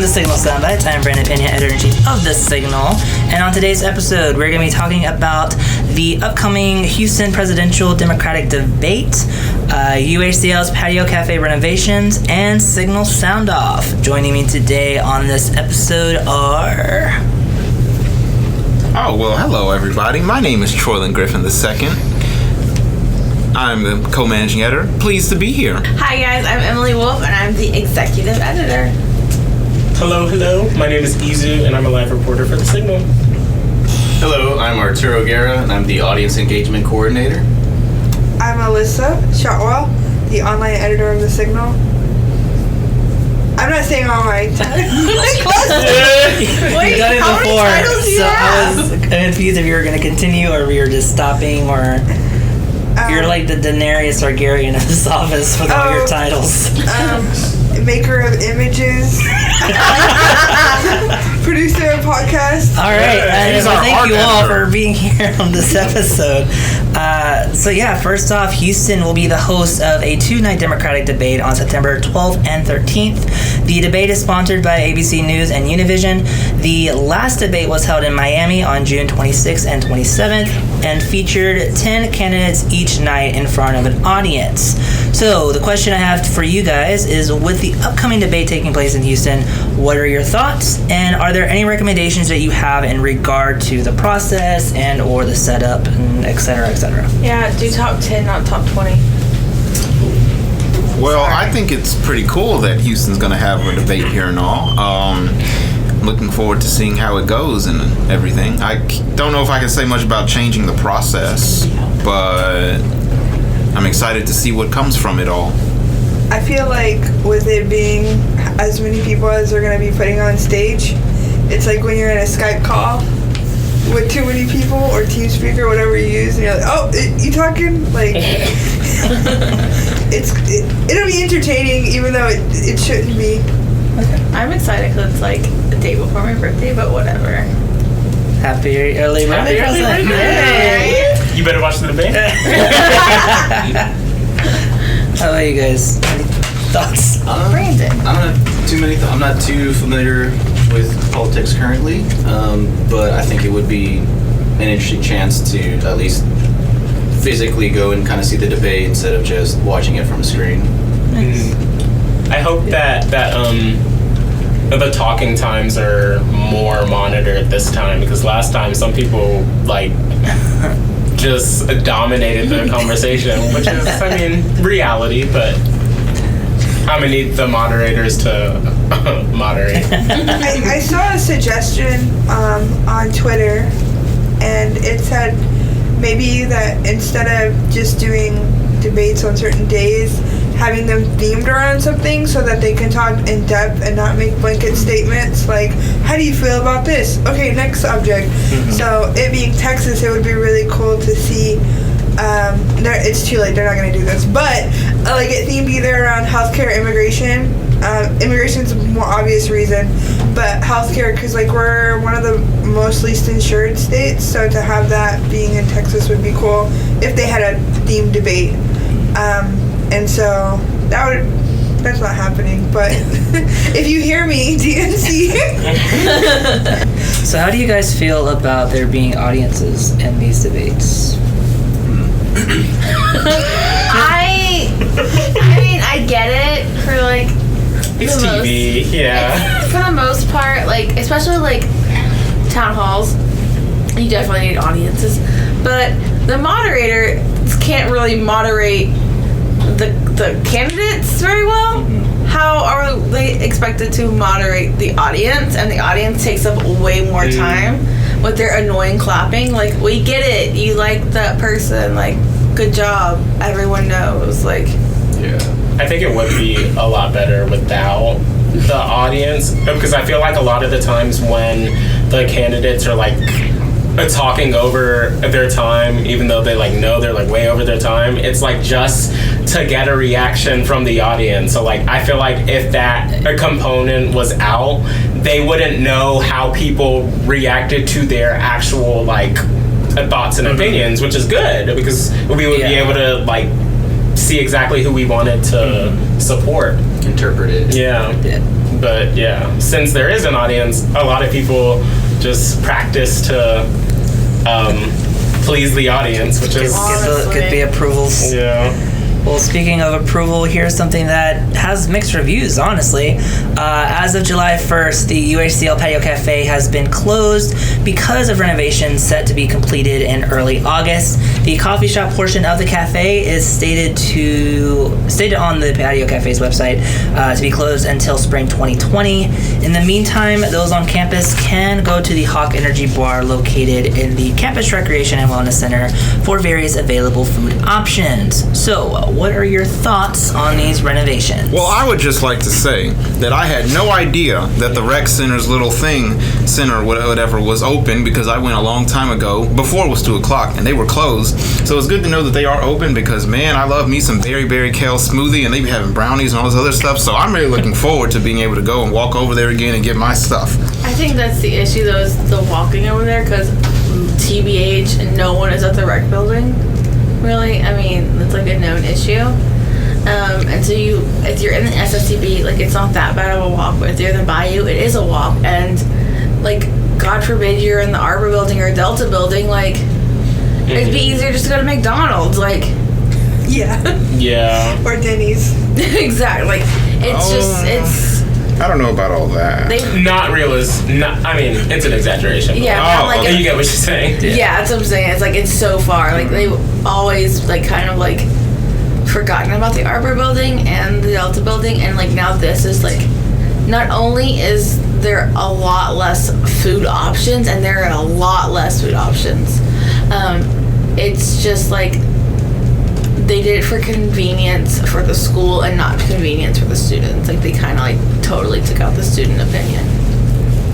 to Signal Soundbytes. I'm Brandon Peña, editor-in-chief of The Signal. And on today's episode, we're going to be talking about the upcoming Houston presidential Democratic debate, UHCL's Patio Café renovations, and Signal Soundoff. Joining me today on this episode are... Oh, well, hello, everybody. My name is Troylon Griffin II. I'm the co-managing editor. Pleased to be here. Hi, guys. I'm Emily Wolfe, and I'm the executive editor. Hello. My name is Izuh, and I'm a live reporter for The Signal. Hello, I'm Arturo Guerra, and I'm the audience engagement coordinator. I'm Alyssa, Shotwell, the online editor of The Signal. I'm not saying all my titles. Wait, You've done it how before, many titles do you so have? I was confused if you were going to continue or if you were just stopping, or you're like the Daenerys Targaryen of this office with all your titles. Maker of images, producer of podcasts. All right, He's well, our thank you art all editor. for being here on this episode. First off, Houston will be the host of a two-night Democratic debate on September 12th and 13th. The debate is sponsored by ABC News and Univision. The last debate was held in Miami on June 26th and 27th and featured 10 candidates each night in front of an audience. So the question I have for you guys is, with the upcoming debate taking place in Houston, what are your thoughts, and are there any recommendations that you have in regard to the process and or the setup, and et cetera, et cetera? Yeah, do top 10, not top 20. Well, I think it's pretty cool that Houston's going to have a debate here and all. Looking forward to seeing how it goes and everything. I don't know if I can say much about changing the process, but I'm excited to see what comes from it all. I feel like with it being as many people as they're going to be putting on stage, it's like when you're in a Skype call with too many people or TeamSpeak, whatever you use, and you're like, oh, you talking? Like, it'll be entertaining, even though it shouldn't be. I'm excited because it's like the day before my birthday, but whatever. Happy early birthday Happy present. early birthday. Yay. You better watch the debate. How about you guys? Any thoughts? Brandon. I'm not too familiar with politics currently, but I think it would be an interesting chance to at least physically go and kind of see the debate instead of just watching it from a screen. I hope that the talking times are more monitored this time, because last time some people like just dominated the conversation, which is, I mean, reality, but I'm gonna need the moderators to moderate. I saw a suggestion on Twitter, and it said maybe that instead of just doing debates on certain days, having them themed around something so that they can talk in depth and not make blanket statements like, how do you feel about this? Okay, next subject. So it being Texas, it would be really cool to see. It's too late, they're not going to do this, but like it themed either around healthcare, immigration. Immigration's a more obvious reason, but healthcare, because like we're one of the most least insured states, so to have that being in Texas would be cool if they had a themed debate. And so that's not happening, but if you hear me, DNC. So how do you guys feel about there being audiences in these debates? I mean, I get it for like It's the TV, most, yeah. for the most part, like especially like town halls, you definitely need audiences, but the moderator can't really moderate the candidates very well. How are they expected to moderate the audience? And the audience takes up way more time with their annoying clapping. Like, we get it, you like that person, like, good job, everyone knows. Like, Yeah. I think it would be a lot better without the audience, because I feel like a lot of the times when the candidates are like talking over their time, even though they like know they're like way over their time, it's like just to get a reaction from the audience. So like I feel like if that component was out, they wouldn't know how people reacted to their actual like thoughts and opinions, which is good because we would be able to like see exactly who we wanted to support. Interpret it. Yeah. But yeah, since there is an audience, a lot of people just practice to please the audience, which is get the approvals. yeah. Well, speaking of approval, here's something that has mixed reviews, honestly. As of July 1st, the UHCL Patio Café has been closed because of renovations set to be completed in early August. The coffee shop portion of the cafe is stated on the Patio Café's website to be closed until spring 2020. In the meantime, those on campus can go to the Hawk Energy Bar located in the Campus Recreation and Wellness Center for various available food options. So, what are your thoughts on these renovations? Well, I would just like to say that I had no idea that the rec center's little center, whatever, was open, because I went a long time ago, before it was 2 o'clock, and they were closed. So it's good to know that they are open, because, man, I love me some berry kale smoothie, and they be having brownies and all this other stuff. So I'm really looking forward to being able to go and walk over there again and get my stuff. I think that's the issue, though, is the walking over there, because TBH, no one is at the rec building. Really, I mean, it's like a known issue. And so if you're in the SSTB, like, it's not that bad of a walk, but if you're in the Bayou, it is a walk. And, like, God forbid you're in the Arbor building or Delta building, like, it'd be easier just to go to McDonald's, like. Yeah. Yeah. Or Denny's. Exactly. Like, it's I don't know about all that. Not realistic. I mean, it's an exaggeration. Yeah. Oh, okay. You get what she's saying. Yeah, that's what I'm saying. It's like, it's so far. Like, they always, like, kind of, like, forgotten about the Arbor building and the Delta building, and, like, now this is, like, not only is there a lot less food options, and there are a lot less food options, it's just, like, they did it for convenience for the school and not convenience for the students. Like, they kind of, like, totally took out the student opinion.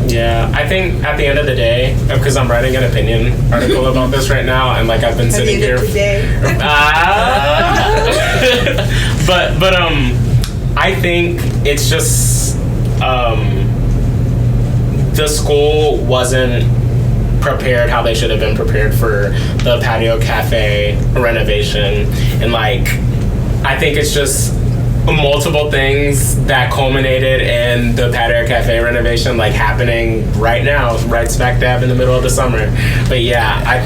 Yeah, I think at the end of the day, because I'm writing an opinion article about this right now, and, like, I've been sitting here today. but I think it's just the school wasn't prepared how they should have been prepared for the patio cafe renovation. And, like, I think it's just multiple things that culminated in the patio cafe renovation, like, happening right now, right smack dab in the middle of the summer. But yeah,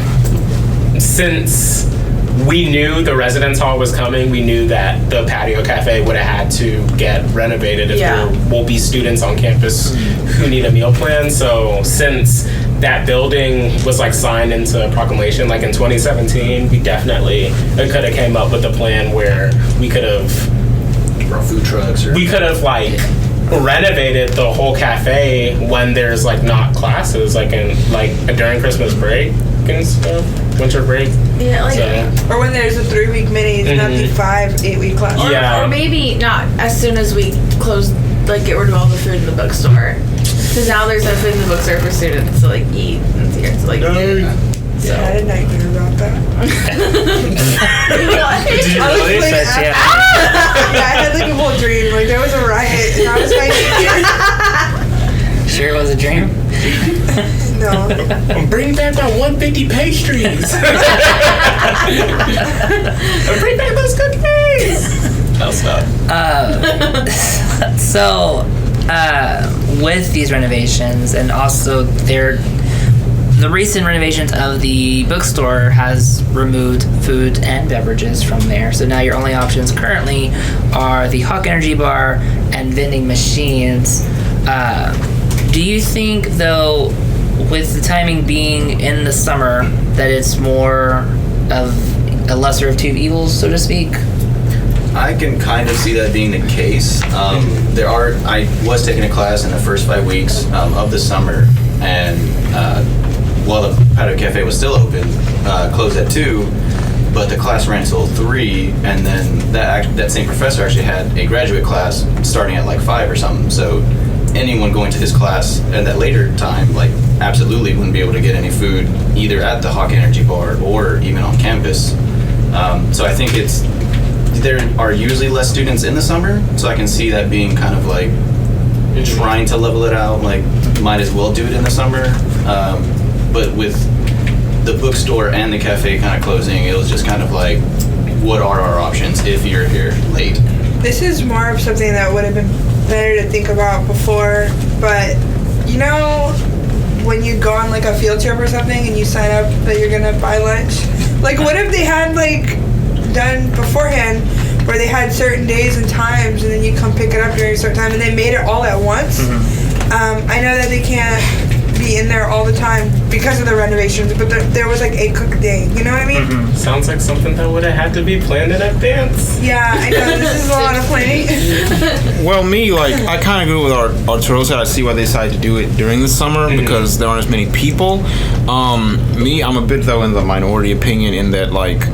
since we knew the residence hall was coming, we knew that the patio cafe would have had to get renovated if there will be students on campus who need a meal plan. So since that building was, like, signed into a proclamation, like, in 2017, we definitely could have came up with a plan where we could have brought food trucks, or we could have, like, renovated the whole cafe when there's, like, not classes, like, in, like, during Christmas break and stuff, winter break. Yeah, like, or when there's a 3-week mini, it's not the 5-8-week class. or maybe not as soon as we close, like, get rid of all the food in the bookstore. Because now there's no food in the bookstore for students to, like, eat and to, like, Yeah, I had a nightmare about that. Did you really? Yeah, I had, like, a whole dream. Like, there was a riot, and I was fighting. Sure it was a dream? No. Bring back that 150 pastries. Bring back those cookies. I'll stop. So, with these renovations, and also the recent renovations of the bookstore has removed food and beverages from there. So now your only options currently are the Hawk Energy Bar and vending machines. Do you think, though, with the timing being in the summer, that it's more of a lesser of two evils, so to speak? I can kind of see that being the case. I was taking a class in the first 5 weeks of the summer, and while the patio cafe was still open, closed at 2, but the class ran till 3, and then that same professor actually had a graduate class starting at, like, 5 or something. So anyone going to his class at that later time, like, absolutely wouldn't be able to get any food either at the Hawk Energy Bar or even on campus. So I think there are usually less students in the summer, so I can see that being kind of like trying to level it out, like, might as well do it in the summer. But with the bookstore and the cafe kind of closing, it was just kind of like, what are our options if you're here late? This is more of something that would have been better to think about before. But you know, when you go on like a field trip or something and you sign up that you're gonna buy lunch, like what if they had like done beforehand where they had certain days and times and then you come pick it up during a certain time and they made it all at once? I know that they can't be in there all the time because of the renovations, but there was like a cook day, you know what I mean? Sounds like something that would have had to be planned in advance. Yeah, I know, this is a lot of planning. Well, me, like, I kind of agree with Arturo said. I see why they decided to do it during the summer because there aren't as many people. Me, I'm a bit, though, in the minority opinion in that, like,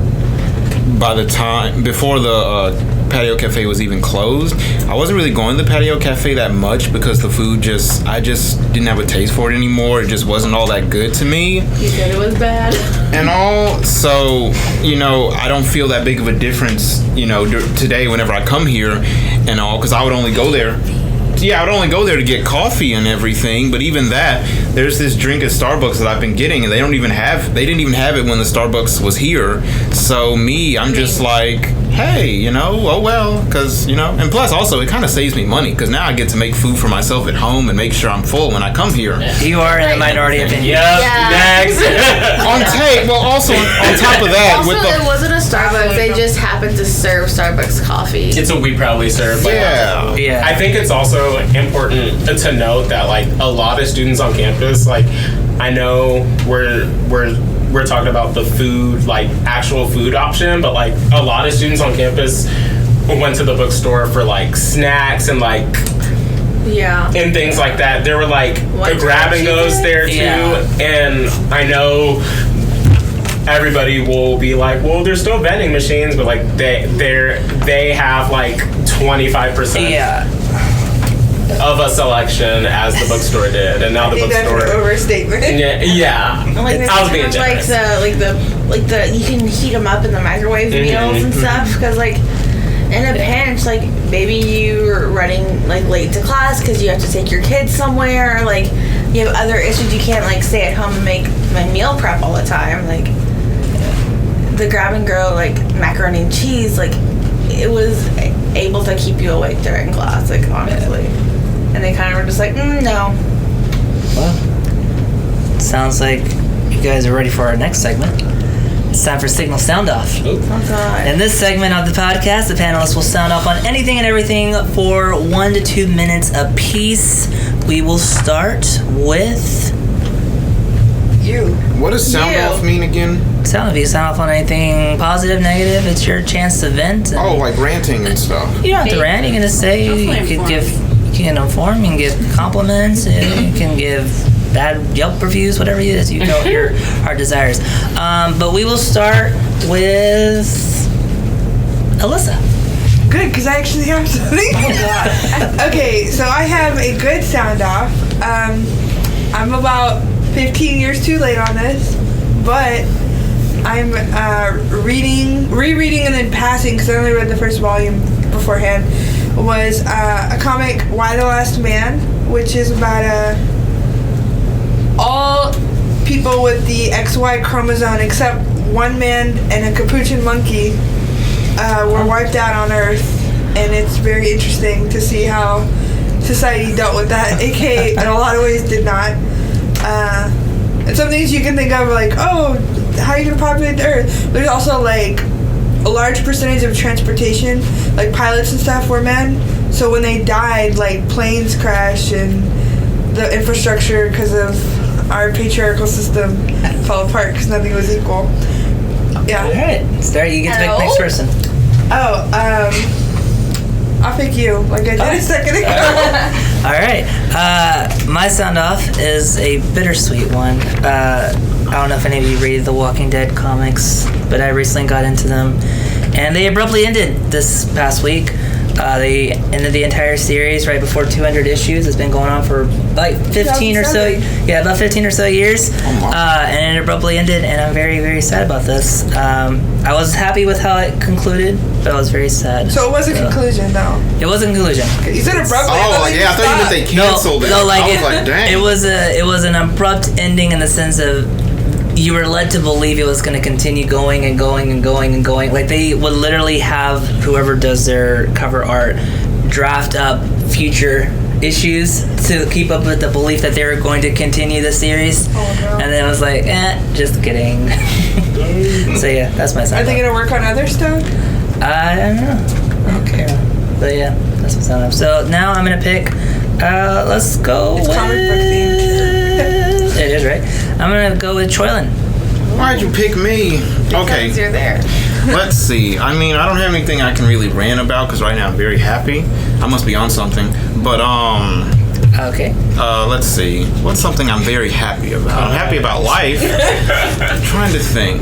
by the time, before the patio cafe was even closed, I wasn't really going to the patio cafe that much because the food I just didn't have a taste for it anymore. It just wasn't all that good to me. You said it was bad. And all, so, you know, I don't feel that big of a difference, you know, today whenever I come here and all, because I would only go there. Yeah, I would only go there to get coffee and everything, but even that, there's this drink at Starbucks that I've been getting, and they didn't even have it when the Starbucks was here. So me, I'm just like, hey, you know, oh well, because, you know, and plus also it kind of saves me money because now I get to make food for myself at home and make sure I'm full when I come here. You are in the minority opinion. Next. Also on top of that, Also, with it wasn't a Starbucks. They just happened to serve Starbucks coffee. It's what we probably serve. Yeah. I think it's also important to note that like a lot of students on campus, like I know we're talking about the food, like actual food option, but like a lot of students on campus went to the bookstore for like snacks and like and things like that. There were like the grab and goes there too, and I know everybody will be like, well, there's still vending machines, but like they have like 25% of a selection as the bookstore did, and now the bookstore. That's an overstatement. Yeah. Like I was being generous. Like the you can heat them up in the microwave meals and stuff, because like in a pinch, like maybe you're running like late to class because you have to take your kids somewhere, or like you have other issues, you can't like stay at home and make my meal prep all the time. Like the grab and go, like macaroni and cheese, like it was able to keep you awake during class, like honestly. And they kind of were just like, no. Well, sounds like you guys are ready for our next segment. It's time for Signal Soundoff. Oh God. In this segment of the podcast, the panelists will sound off on anything and everything for 1 to 2 minutes apiece. We will start with You. What does sound off mean again? sound off. You sound off on anything positive, negative. It's your chance to vent. Oh, like ranting and stuff. You don't have to rant. You can just say. You can inform. You can give compliments. You can give bad Yelp reviews. Whatever it is, you know your heart desires. But we will start with Alyssa. Good, because I actually have something. Okay, so I have a good sound off. I'm about 15 years too late on this, but I'm rereading and then passing, because I only read the first volume beforehand, was a comic, Why the Last Man, which is about all people with the XY chromosome except one man and a capuchin monkey were wiped out on Earth, and it's very interesting to see how society dealt with that, aka in a lot of ways did not. And some things you can think of like, oh, how are you gonna populate the Earth? There's also like a large percentage of transportation, like pilots and stuff, were men. So when they died, like planes crashed and the infrastructure, because of our patriarchal system, fell apart because nothing was equal. Yeah. All right. Start. You get to pick the next person. Oh, I'll pick you, like I did a second ago. All right. My sound off is a bittersweet one. I don't know if any of you read the Walking Dead comics, but I recently got into them, and they abruptly ended this past week. They ended the entire series right before 200 issues. It's been going on for like 15 or so. Yeah, about 15 or so years. And it abruptly ended, and I'm very, very sad about this. I was happy with how it concluded, but I was very sad. So it was a conclusion, though. It was a conclusion. You said abruptly. Oh, yeah, I thought you meant they canceled it. No, like I was like, dang. it was an abrupt ending in the sense of you were led to believe it was going to continue going and going and going and going. Like they would literally have whoever does their cover art draft up future issues to keep up with the belief that they were going to continue the series. Oh, no. And then I was like, just kidding. So yeah, that's my sound. Are they gonna work on other stuff? I don't know. I don't care. But yeah, that's my sound. So now I'm gonna pick. Let's go. It's comic book themed. It is, right? I'm gonna go with Troylon. Why'd you pick me? Okay. Because you're there. Let's see. I mean, I don't have anything I can really rant about because right now I'm very happy. I must be on something. But Okay. let's see. What's something I'm very happy about? I'm happy about life. I'm trying to think.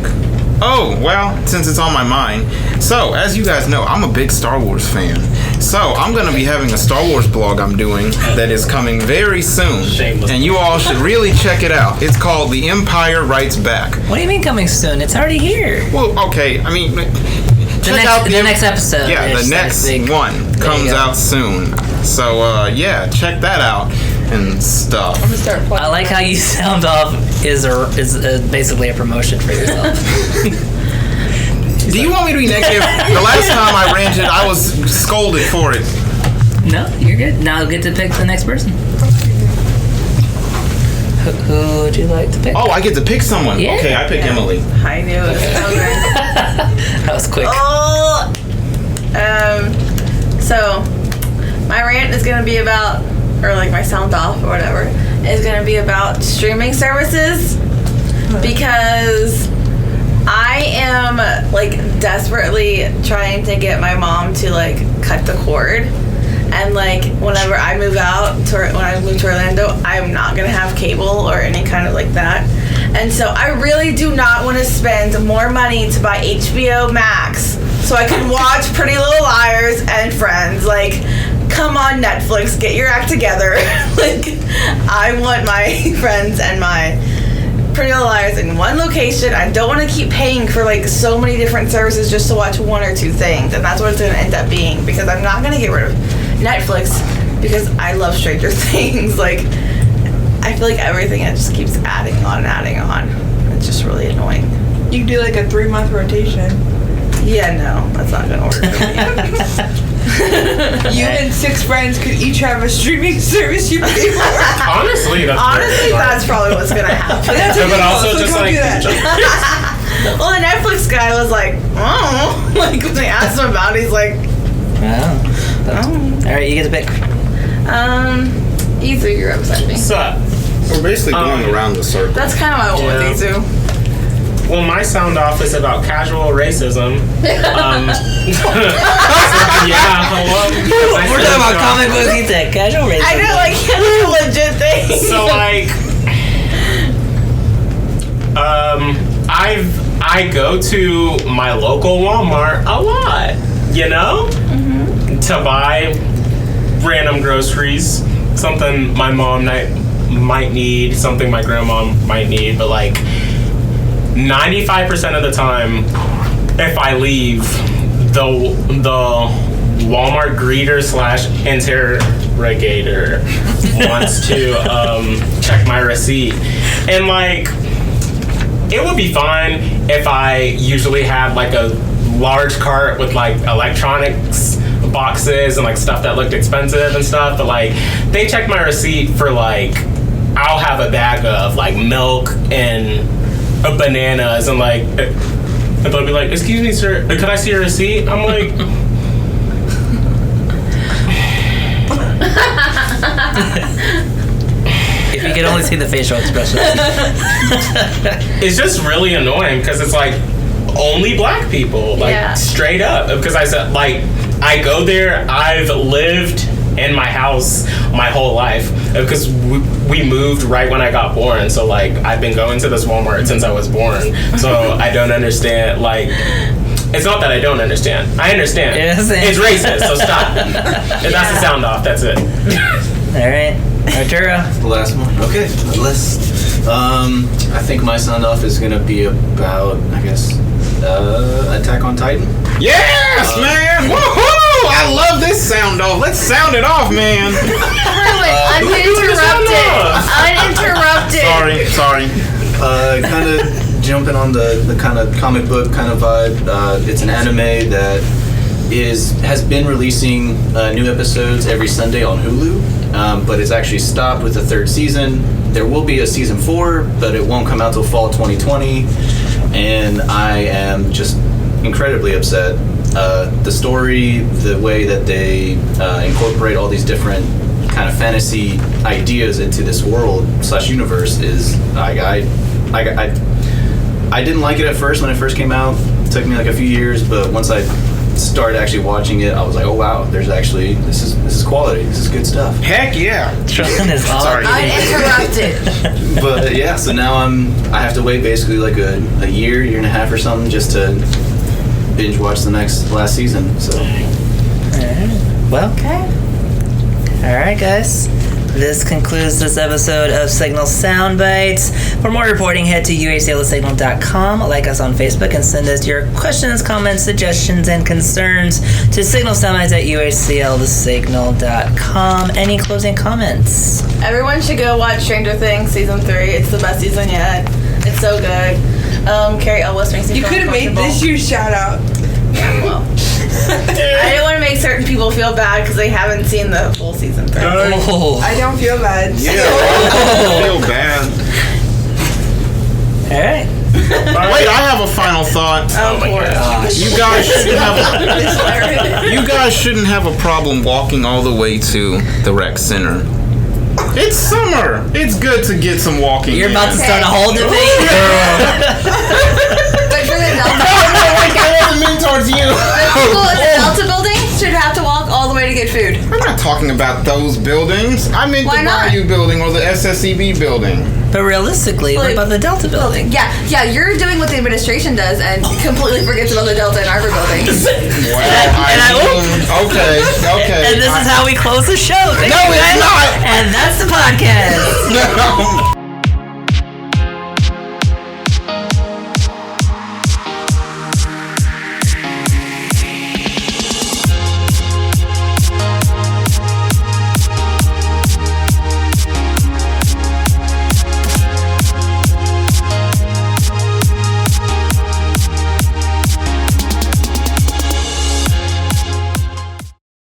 Oh, well, since it's on my mind. So, as you guys know, I'm a big Star Wars fan. So, I'm going to be having a Star Wars blog I'm doing that is coming very soon. Shameless. And you all should really check it out. It's called The Empire Writes Back. What do you mean coming soon? It's already here. Well, okay, I mean... The next episode. Yeah, the next one comes out soon. So, yeah, check that out and stuff. I'm gonna start playing. I like how you sound off is basically a promotion for yourself. Do you want me to be negative? The last time I ranted, I was scolded for it. No, you're good. Now get to pick the next person. Who would you like to pick? Oh, I get to pick someone. Yeah. Okay, I pick Emily. I knew it was coming. That was quick. Oh. So my rant is gonna be about, or like my sound off or whatever, is gonna be about streaming services because I am like desperately trying to get my mom to like cut the cord. And like whenever I move when I move to Orlando, I'm not gonna have cable or any kind of like that. And so I really do not want to spend more money to buy HBO Max so I can watch Pretty Little Liars and Friends. Like, come on, Netflix, get your act together. Like, I want my Friends and my Pretty Little Liars in one location. I don't want to keep paying for like so many different services just to watch one or two things. And that's what it's going to end up being because I'm not going to get rid of Netflix because I love Stranger Things. Like, I feel like everything it just keeps adding on and adding on. It's just really annoying. You can do like a 3-month rotation. Yeah, no, that's not gonna work for me. You and 6 friends could each have a streaming service you pay for. Honestly, That's probably what's gonna happen. That's Yeah, but illegal, also so just don't like do that. Well, the Netflix guy was like, oh, like when they asked him about it, he's like, Oh. All right, you get to pick. Izuh, you're upset me. So, We're basically going around the circle. That's kind of my one with Yeah. Izuh. well, my sound off is about casual racism. Yeah, hello. We're talking about comic books. He said casual racism. I know, like, it's a legit thing. So like, I go to my local Walmart a lot, you know, to buy random groceries, something my mom might need, something my grandma might need, but like 95% of the time, if I leave, the Walmart greeter / interrogator wants to check my receipt, and like it would be fine if I usually had like a large cart with like electronics boxes and like stuff that looked expensive and stuff, but like they check my receipt for like I'll have a bag of like milk and bananas and like and they'll be like, excuse me sir, could I see your receipt? I'm like If you could only see the facial expression. it's just really annoying because it's like only black people, like Yeah. straight up, because I said like I go there, I've lived in my house my whole life because we moved right when I got born, so like I've been going to this Walmart since I was born, so I don't understand, like it's not that I don't understand, I understand. Yes, it's racist, so stop. And that's the sound off, that's it. All right, Arturo. The last one. Okay, the list. I think my sound off is gonna be about, I guess, Attack on Titan. Yes, man! Woohoo! I love this sound off. Let's sound it off, man. Uninterrupted. Sorry. Kind of jumping on the kind of comic book kind of vibe. It's an anime that has been releasing new episodes every Sunday on Hulu, but it's actually stopped with the 3rd season. There will be a season 4, but it won't come out till fall 2020, and I am just incredibly upset. The story, the way that they incorporate all these different kind of fantasy ideas into this world / universe is I didn't like it at first when it first came out. It took me like a few years, but once I started actually watching it, I was like, oh wow, there's actually this is quality. This is good stuff. Heck yeah. Troylon is all Sorry. Uninterrupted. But yeah, so now I have to wait basically like a year and a half or something just to binge watch the last season. So Alright. Well, Okay. alright, guys. This concludes this episode of Signal Soundbytes. For more reporting, head to UHCLsignal.com, like us on Facebook, and send us your questions, comments, suggestions, and concerns to signalsoundbytes at UHCLsignal.com. Any closing comments? Everyone should go watch Stranger Things season 3. It's the best season yet. It's so good. Carrie Elwes makes me You feel could have made uncomfortable. this year's shout out. Yeah, well. I didn't want to make certain people feel bad because they haven't seen the full season 3. Oh. I don't feel bad. Yeah, I feel bad. Alright. Wait, I have a final thought. Oh my gosh. You guys shouldn't have a problem walking all the way to the rec center. It's summer. It's good to get some walking. You're in. about to start a whole debate? But for the Delta, I wasn't mean towards you. the people in the Delta building should have to walk all the way to get food. I'm not talking about those buildings. I meant Why the not? Bayou building or the SSEB building. But realistically, what about the Delta building? Yeah, you're doing what the administration does and completely forgets about the Delta and Arbor buildings. Well, okay. And this is how we close the show. Thank No, you, it's guys. not. And that's the podcast. No.